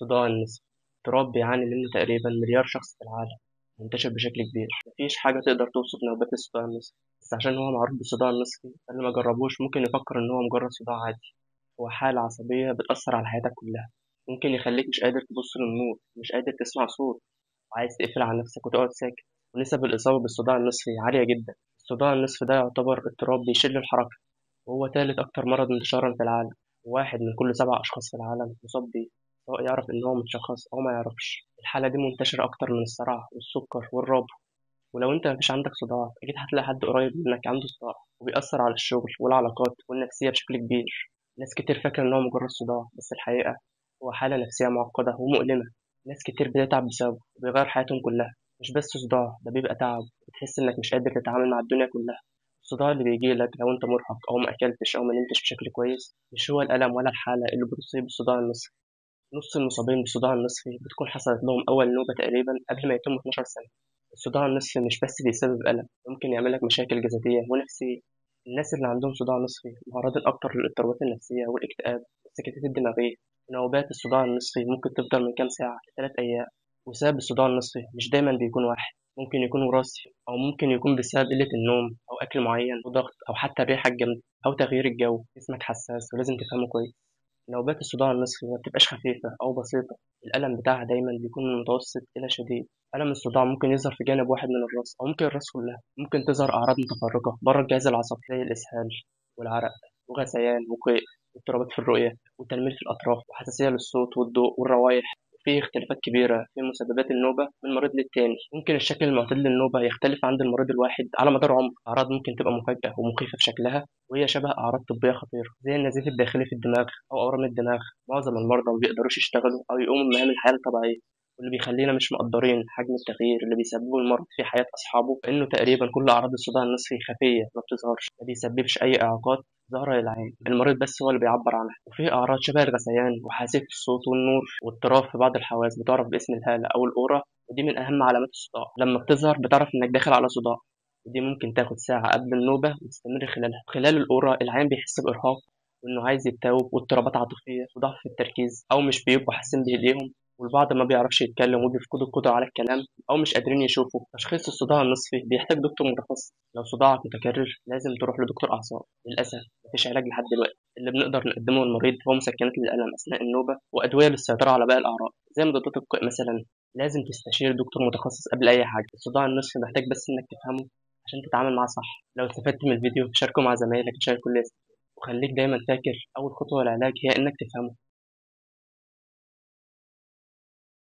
صداع النصف اضطراب بيعاني منه تقريبا مليار شخص في العالم، منتشر بشكل كبير. مفيش حاجة تقدر توصف نوبات الصداع النصفي، بس عشان هو معروف بالصداع النصفي فاللي ما جربوش ممكن يفكر إن هو مجرد صداع عادي. هو حالة عصبية بتأثر على حياتك كلها، ممكن يخليك مش قادر تبص للنور، مش قادر تسمع صوت، وعايز تقفل على نفسك وتقعد ساكت. ونسب الإصابة بالصداع النصفي عالية جدا. الصداع النصفي ده يعتبر اضطراب بيشل الحركة، وهو تالت أكتر مرض انتشارا في العالم. واحد من كل 7 أشخاص في العالم مصاب بيه، سواء يعرف إن هو متشخص أو ما يعرفش. الحالة دي منتشرة أكتر من الصرع والسكر والربو. ولو أنت مفيش عندك صداع أكيد هتلاقي حد قريب منك عنده صداع، وبيأثر على الشغل والعلاقات والنفسية بشكل كبير. ناس كتير فاكرة إن هو مجرد صداع، بس الحقيقة هو حالة نفسية معقدة ومؤلمة. ناس كتير بتتعب بسببه وبيغير حياتهم كلها. مش بس صداع، ده بيبقى تعب، بتحس إنك مش قادر تتعامل مع الدنيا كلها. الصداع اللي بيجيلك لو أنت مرهق أو ما أكلتش أو ما نمتش بشكل كويس مش هو الألم ولا الحالة اللي بتصيب الصداع النصفي. نص المصابين بالصداع النصفي بتكون حصلت لهم أول نوبة تقريبا قبل ما يتم 12 سنة. الصداع النصفي مش بس بيسبب ألم، ممكن يعمل لك مشاكل جسدية ونفسية. الناس اللي عندهم صداع نصفي معرضين أكتر للاضطرابات النفسية والاكتئاب والسكتات الدماغية. نوبات الصداع النصفي ممكن تفضل من كام ساعة ل3 أيام. وسبب الصداع النصفي مش دايما بيكون واحد، ممكن يكون وراثي أو ممكن يكون بسبب قلة النوم أو أكل معين وضغط أو حتى الريحة الجامدة أو تغيير الجو. جسمك حساس ولازم تفهمه كويس. نوبات الصداع النصفي ما بتبقاش خفيفة أو بسيطة، الألم بتاعها دايما بيكون من متوسط إلى شديد. ألم الصداع ممكن يظهر في جانب واحد من الرأس أو ممكن الرأس كلها. ممكن تظهر أعراض متفرقة بره الجهاز العصبي زي الإسهال والعرق وغثيان وقيء واضطرابات في الرؤية وتنميل في الأطراف وحساسية للصوت والضوء والروايح. في اختلافات كبيرة في مسببات النوبة من مريض للتاني. ممكن الشكل المعتاد للنوبة يختلف عند المريض الواحد على مدار عمره. أعراض ممكن تبقى مفاجئة ومخيفة في شكلها، وهي شبه أعراض طبية خطيرة زي النزيف الداخلي في الدماغ أو أورام الدماغ. معظم المرضى ما بيقدروش يشتغلوا أو يقوموا بمهام الحياة الطبيعية، واللي بيخلينا مش مقدرين حجم التغيير اللي بيسببه المرض في حياة أصحابه. إنه تقريبا كل أعراض الصداع النصفي خفية ما بتظهرش، ما بيسببش أي إعاقات ظاهرة للعين، المريض بس هو اللي بيعبر عنها. وفي أعراض شبه الغثيان وحاسة الصوت والنور واضطراب في بعض الحواس بتعرف باسم الهالة أو الأورا، ودي من أهم علامات الصداع. لما بتظهر بتعرف إنك داخل على صداع، ودي ممكن تاخد ساعة قبل النوبة وتستمر خلالها. خلال الأورا العيان بيحس بإرهاق وإنه عايز يتاوب واضطرابات عاطفية وضعف في التركيز أو مش بيبقوا حاسين بإيديهم، والبعض ما بيعرفش يتكلم وبيفقدوا القدرة على الكلام أو مش قادرين يشوفوا. تشخيص الصداع النصفي بيحتاج دكتور متخصص. لو صداعك متكرر لازم تروح لدكتور أعصاب. للأسف مفيش علاج لحد دلوقتي. اللي بنقدر نقدمه للمريض هو مسكنات للألم أثناء النوبة وأدوية للسيطرة على باقي الأعراض زي مضادات القيء مثلا. لازم تستشير دكتور متخصص قبل أي حاجة. الصداع النصفي محتاج بس إنك تفهمه عشان تتعامل معاه صح. لو استفدت من الفيديو شاركه مع زمايلك عشان الكل يستفيد، وخليك دايما فاكر أول خطوة للعلاج هي إنك تفهمه.